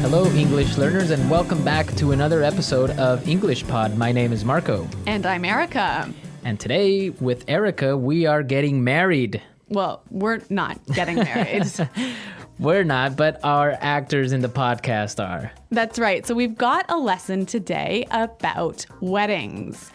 Hello, English learners, and welcome back to another episode of English Pod. My name is Marco. And I'm Erica. And today, with Erica, we are getting married. Well, we're not getting married. We're not, but our actors in the podcast are. That's right. So we've got a lesson today about weddings.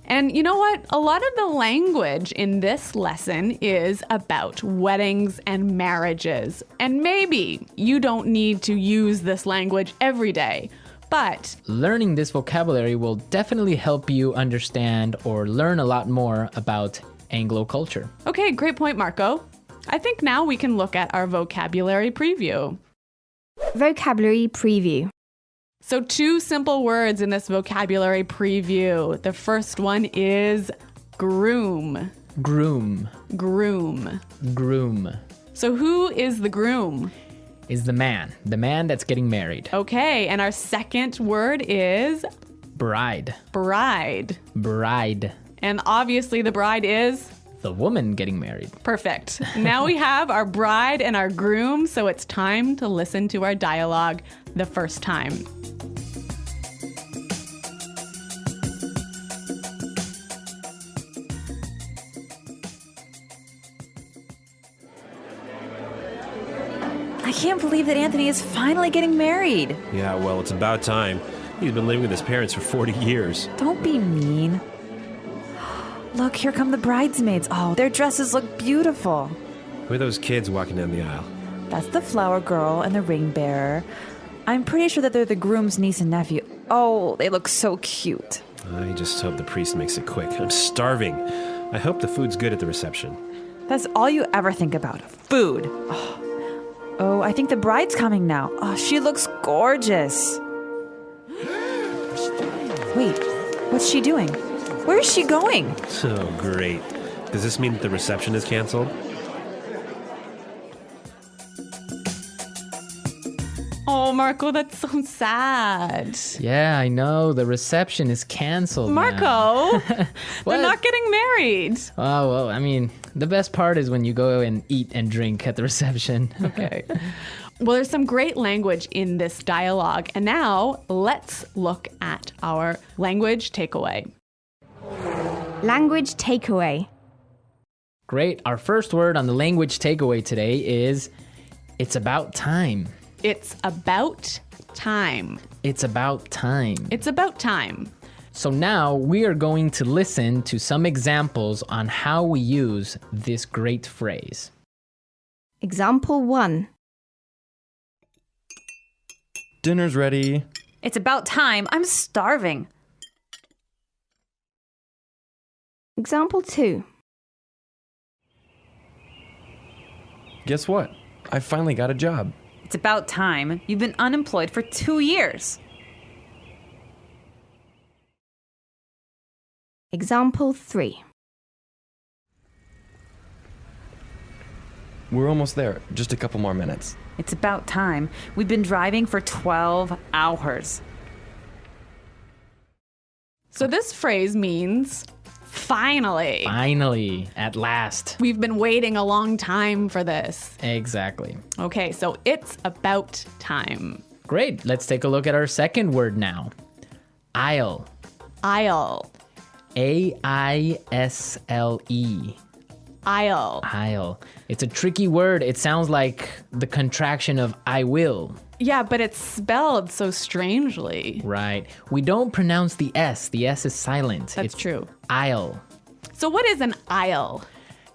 And you know what? A lot of the language in this lesson is about weddings and marriages. And maybe you don't need to use this language every day, but learning this vocabulary will definitely help you understand or learn a lot more about Anglo culture. Okay, great point, Marco. I think now we can look at our vocabulary preview. Vocabulary preview. So 2 simple words in this vocabulary preview. The first one is groom. Groom. Groom. Groom. So who is the groom? Is the man that's getting married. Okay, and our second word is Bride. bride. Bride. And obviously the bride is The woman getting married. perfect. Now we have our bride and our groom, so it's time to listen to our dialogue the first time. I can't believe that Anthony is finally getting married. Yeah, well, it's about time. He's been living with his parents for 40 years. Don't be mean. Look, here come the bridesmaids. Oh, their dresses look beautiful. Who are those kids walking down the aisle? That's the flower girl and the ring bearer. I'm pretty sure that they're the groom's niece and nephew. Oh, they look so cute. I just hope the priest makes it quick. I'm starving. I hope the food's good at the reception. That's all you ever think about, food. Oh, I think the bride's coming now. Oh, she looks gorgeous. Wait, what's she doing? Where is she going? Oh, great. Does this mean that the reception is canceled? Oh, Marco, that's so sad. Yeah, I know. The reception is canceled. Marco, they're What? not getting married. Oh, well, I mean, the best part is when you go and eat and drink at the reception. Okay. Well, there's some great language in this dialogue. And now let's look at our language takeaway. Language takeaway. Great. Our first word on the language takeaway today is it's about time. It's about time. It's about time. It's about time. So now we are going to listen to some examples on how we use this great phrase. Example 1. Dinner's ready. It's about time. I'm starving. Example 2. Guess what? I finally got a job. It's about time. You've been unemployed for 2 years. Example 3. We're almost there. Just a couple more minutes. It's about time. We've been driving for 12 hours. So this phrase means finally. Finally, at last. We've been waiting a long time for this. Exactly. Okay, so it's about time. Great. Let's take a look at our second word now. Aisle. Aisle. A-I-S-L-E. Aisle. Aisle. It's a tricky word. It sounds like the contraction of I will. Yeah, but it's spelled so strangely. Right. We don't pronounce the S. The S is silent. That's It's true. Aisle. So what is an aisle?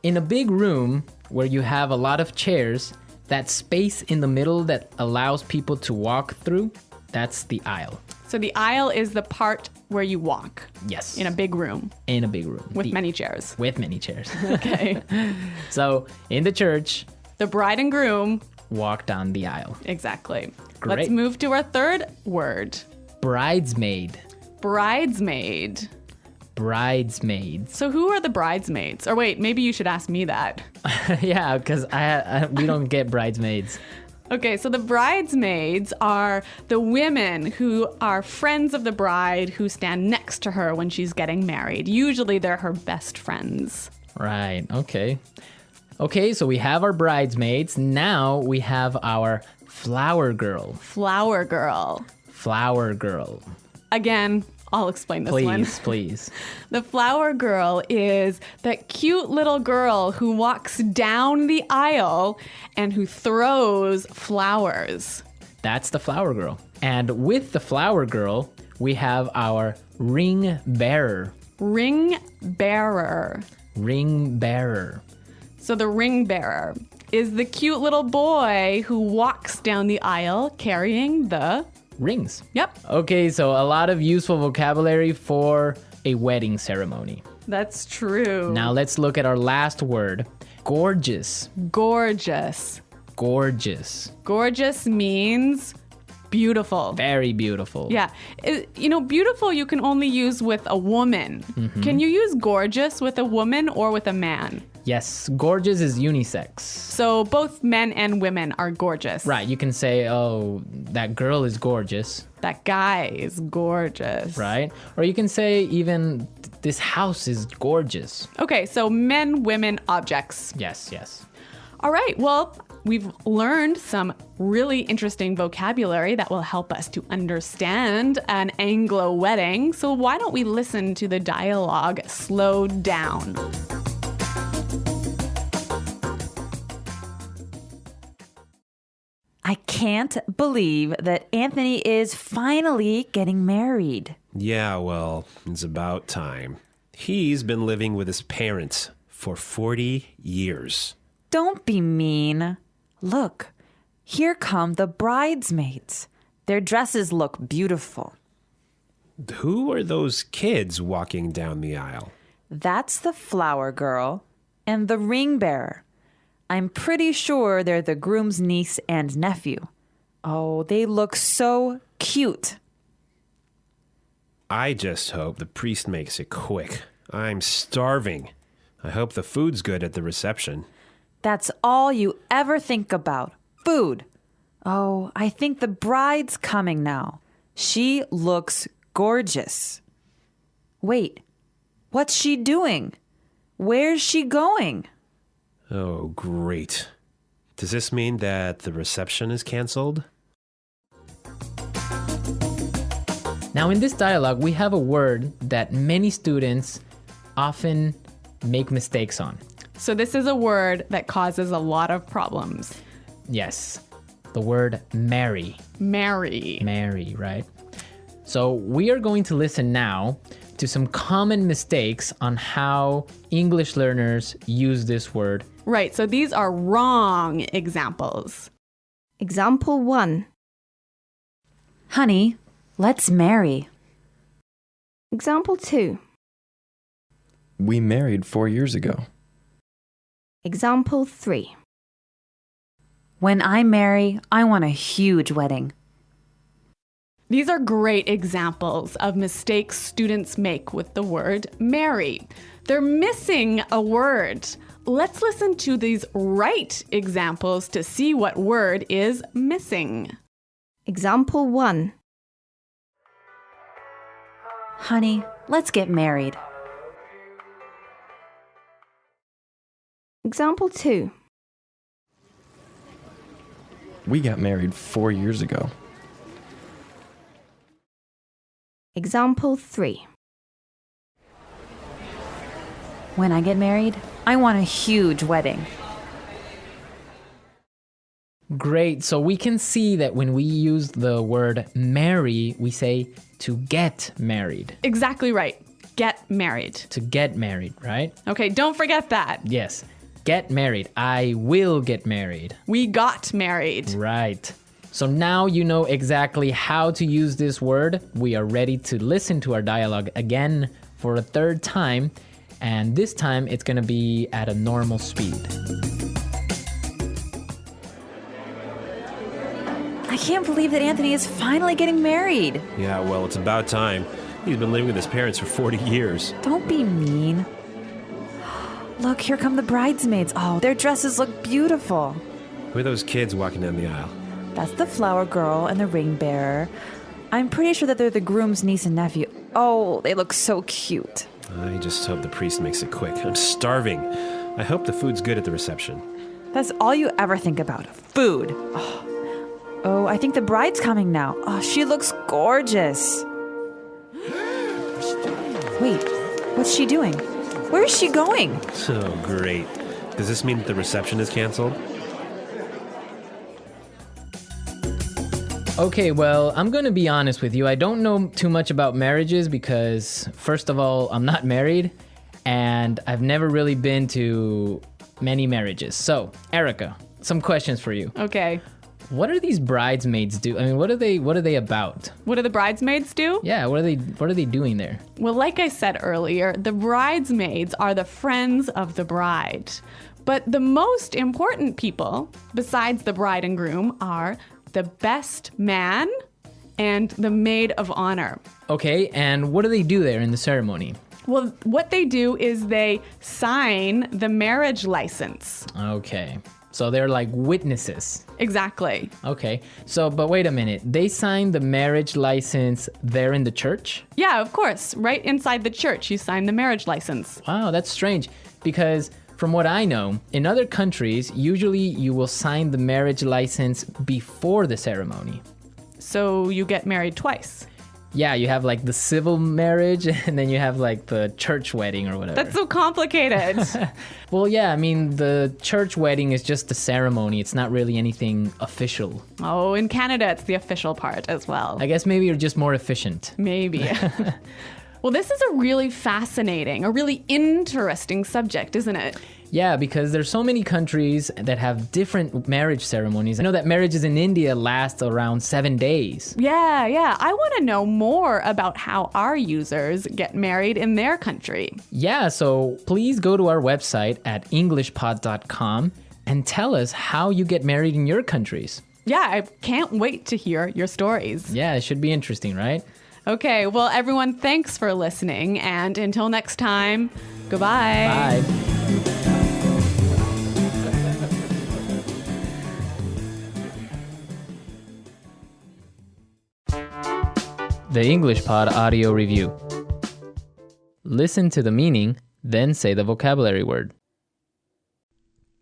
In a big room where you have a lot of chairs, that space in the middle that allows people to walk through, that's the aisle. So the aisle is the part where you walk Yes. in a big room In a big room. with many chairs. With many chairs. Okay. So in the church, The bride and groom. walk down the aisle. Exactly. Great. Let's move to our third word. Bridesmaid. Bridesmaid. Bridesmaids. So who are the bridesmaids? Or wait, maybe you should ask me that. Yeah, because we don't get bridesmaids. Okay, so the bridesmaids are the women who are friends of the bride who stand next to her when she's getting married. Usually they're her best friends. Right, okay. Okay, so we have our bridesmaids. Now we have our Flower girl. Flower girl. Flower girl. Again, I'll explain this one. Please. The flower girl is that cute little girl who walks down the aisle and who throws flowers. That's the flower girl. And with the flower girl, we have our ring bearer. Ring bearer. Ring bearer. So the ring bearer is the cute little boy who walks down the aisle carrying the... Rings. Yep, Okay, so a lot of useful vocabulary for a wedding ceremony. that's true. Now let's look at our last word. Gorgeous. Gorgeous. Gorgeous. Gorgeous means beautiful. Very beautiful. Yeah. Beautiful you can only use with a woman. Can you use gorgeous with a woman or with a man? Yes, gorgeous is unisex. So both men and women are gorgeous. Right, you can say, oh, that girl is gorgeous, That guy is gorgeous. right? Or you can say even, this house is gorgeous. Okay, so men, women, objects. Yes, yes. All right, well, we've learned some really interesting vocabulary that will help us to understand an Anglo wedding. So why don't we listen to the dialogue slowed down? I can't believe that Anthony is finally getting married. Yeah, well, it's about time. He's been living with his parents for 40 years. Don't be mean. Look, here come the bridesmaids. Their dresses look beautiful. Who are those kids walking down the aisle? That's the flower girl and the ring bearer. I'm pretty sure they're the groom's niece and nephew. Oh, they look so cute. I just hope the priest makes it quick. I'm starving. I hope the food's good at the reception. That's all you ever think about. Food. Oh, I think the bride's coming now. She looks gorgeous. Wait, what's she doing? Where's she going? Oh, great. Does this mean that the reception is canceled? Now in this dialogue, we have a word that many students often make mistakes on. So this is a word that causes a lot of problems. Yes, the word marry. Marry. Marry, right? So we are going to listen now to some common mistakes on how English learners use this word. Right, so these are wrong examples. Example 1. Honey, let's marry. Example 2. We married 4 years ago. Example 3. When I marry, I want a huge wedding. These are great examples of mistakes students make with the word marry. They're missing a word. Let's listen to these right examples to see what word is missing. Example 1. Honey, let's get married. Example 2. We got married 4 years ago. Example 3. When I get married, I want a huge wedding. Great, so we can see that when we use the word marry, we say to get married. Exactly right. Get married. To get married, right? Okay, don't forget that. Yes, get married. I will get married. We got married. Right. So now you know exactly how to use this word. We are ready to listen to our dialogue again for a third time. And this time it's going to be at a normal speed. I can't believe that Anthony is finally getting married. Yeah, well, it's about time. He's been living with his parents for 40 years. Don't be mean. Look, here come the bridesmaids. Oh, their dresses look beautiful. Who are those kids walking down the aisle? That's the flower girl and the ring bearer. I'm pretty sure that they're the groom's niece and nephew. Oh, they look so cute. I just hope the priest makes it quick. I'm starving. I hope the food's good at the reception. That's all you ever think about. Food. Oh, I think the bride's coming now. Oh, she looks gorgeous. Wait, what's she doing? Where is she going? Oh, great. Does this mean that the reception is canceled? Okay, well, I'm going to be honest with you. I don't know too much about marriages because, first of all, I'm not married and I've never really been to many marriages. So, Erica, some questions for you. Okay. What are these bridesmaids do? I mean, what are they about? What do the bridesmaids do? Yeah, what are they doing there? Well, like I said earlier, the bridesmaids are the friends of the bride. But the most important people, besides the bride and groom, are the best man and the maid of honor. Okay, and what do they do there in the ceremony? Well, what they do is they sign the marriage license. Okay, so they're like witnesses. Exactly. Okay, so, but wait a minute. They signed the marriage license there in the church? Yeah, of course. Right inside the church, you sign the marriage license. Wow, that's strange because from what I know, in other countries, usually you will sign the marriage license before the ceremony. So you get married twice. Yeah, you have like the civil marriage and then you have like the church wedding or whatever. That's so complicated. Well, yeah, I mean, the church wedding is just a ceremony. It's not really anything official. Oh, in Canada, it's the official part as well. I guess maybe you're just more efficient. Maybe. Well, this is a really fascinating, a really interesting subject, isn't it? Yeah, because there's so many countries that have different marriage ceremonies. I know that marriages in India last around 7 days. Yeah. I want to know more about how our users get married in their country. Yeah, so please go to our website at englishpod.com and tell us how you get married in your countries. Yeah, I can't wait to hear your stories. Yeah, it should be interesting, right? Okay, well, everyone, thanks for listening. And until next time, goodbye. Bye. The English Pod Audio Review. Listen to the meaning, then say the vocabulary word.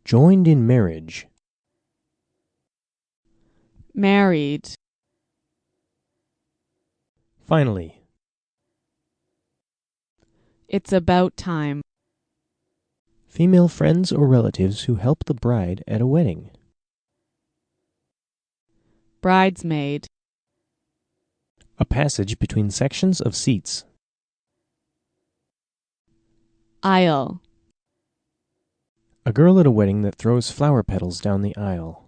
Joined in marriage. Married. Finally. It's about time. Female friends or relatives who help the bride at a wedding. Bridesmaid. A passage between sections of seats. Aisle. A girl at a wedding that throws flower petals down the aisle.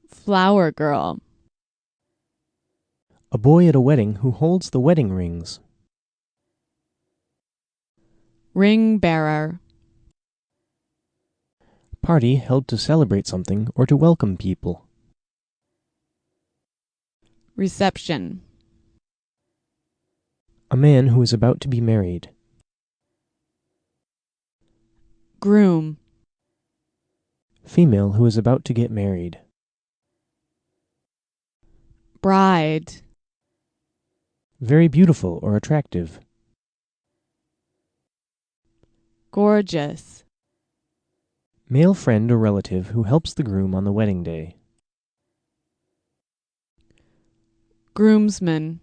Flower girl. A boy at a wedding who holds the wedding rings. Ring bearer. Party held to celebrate something or to welcome people. Reception. A man who is about to be married. Groom. Female who is about to get married. Bride. Very beautiful or attractive. Gorgeous. Male friend or relative who helps the groom on the wedding day. Groomsman.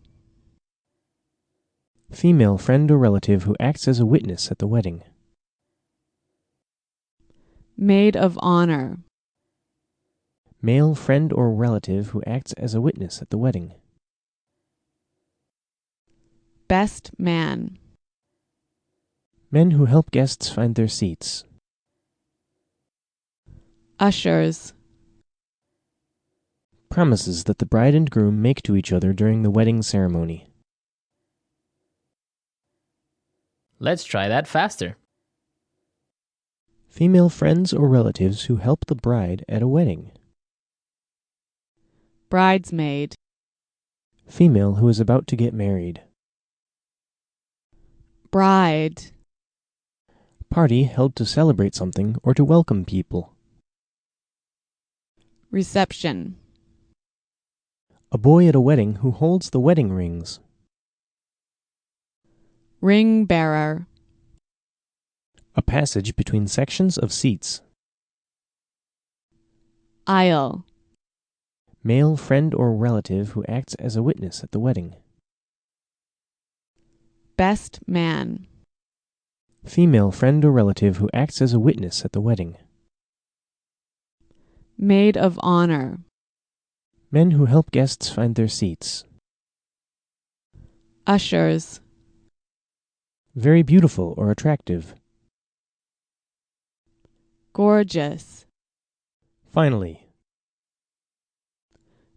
Female friend or relative who acts as a witness at the wedding. Maid of honor. Male friend or relative who acts as a witness at the wedding. Best man. Men who help guests find their seats. Ushers. Promises that the bride and groom make to each other during the wedding ceremony. Let's try that faster. Female friends or relatives who help the bride at a wedding. Bridesmaid. Female who is about to get married. Bride. Party held to celebrate something or to welcome people. Reception. A boy at a wedding who holds the wedding rings. Ring bearer. A passage between sections of seats. Aisle. Male friend or relative who acts as a witness at the wedding. Best man. Female friend or relative who acts as a witness at the wedding. Maid of honor. Men who help guests find their seats. Ushers. Very beautiful or attractive. Gorgeous. Finally,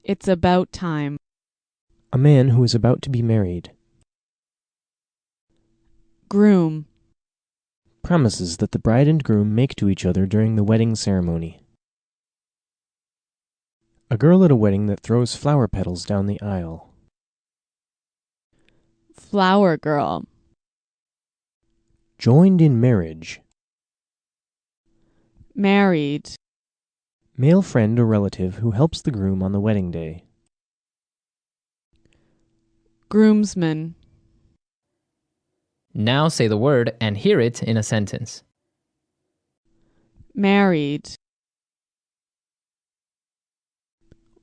It's about time. a man who is about to be married. Groom. Promises that the bride and groom make to each other during the wedding ceremony. A girl at a wedding that throws flower petals down the aisle. Flower girl. Joined in marriage. Married. Male friend or relative who helps the groom on the wedding day. Groomsman. Now say the word and hear it in a sentence. Married.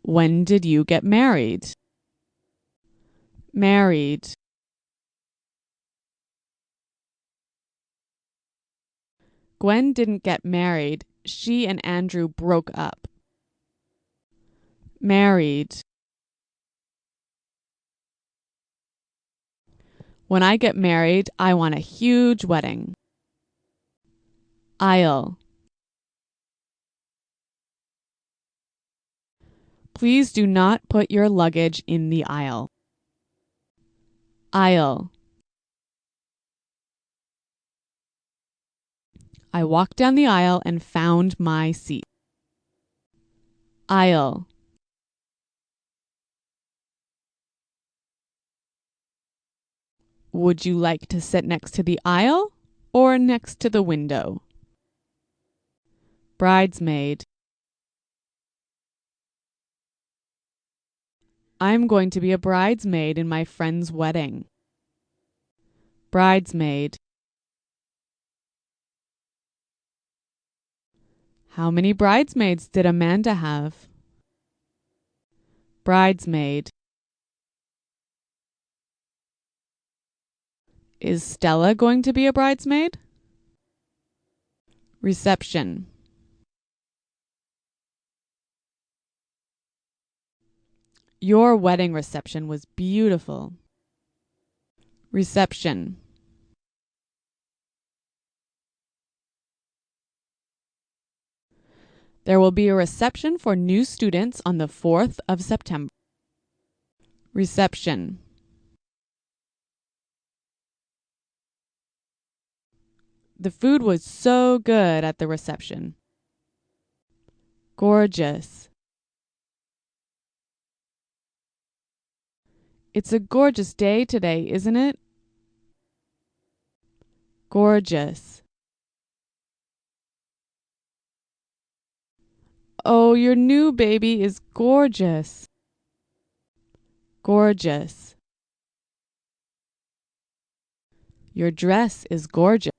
When did you get married? Married. Gwen didn't get married. She and Andrew broke up. Married. When I get married, I want a huge wedding. Aisle. Please do not put your luggage in the aisle. Aisle. I walked down the aisle and found my seat. Aisle. Would you like to sit next to the aisle or next to the window? Bridesmaid. I'm going to be a bridesmaid in my friend's wedding. Bridesmaid. How many bridesmaids did Amanda have? Bridesmaid. Is Stella going to be a bridesmaid? Reception. Your wedding reception was beautiful. Reception. There will be a reception for new students on the 4th of September. Reception. The food was so good at the reception. Gorgeous. It's a gorgeous day today, isn't it? Gorgeous. Oh, your new baby is gorgeous. Gorgeous. Your dress is gorgeous.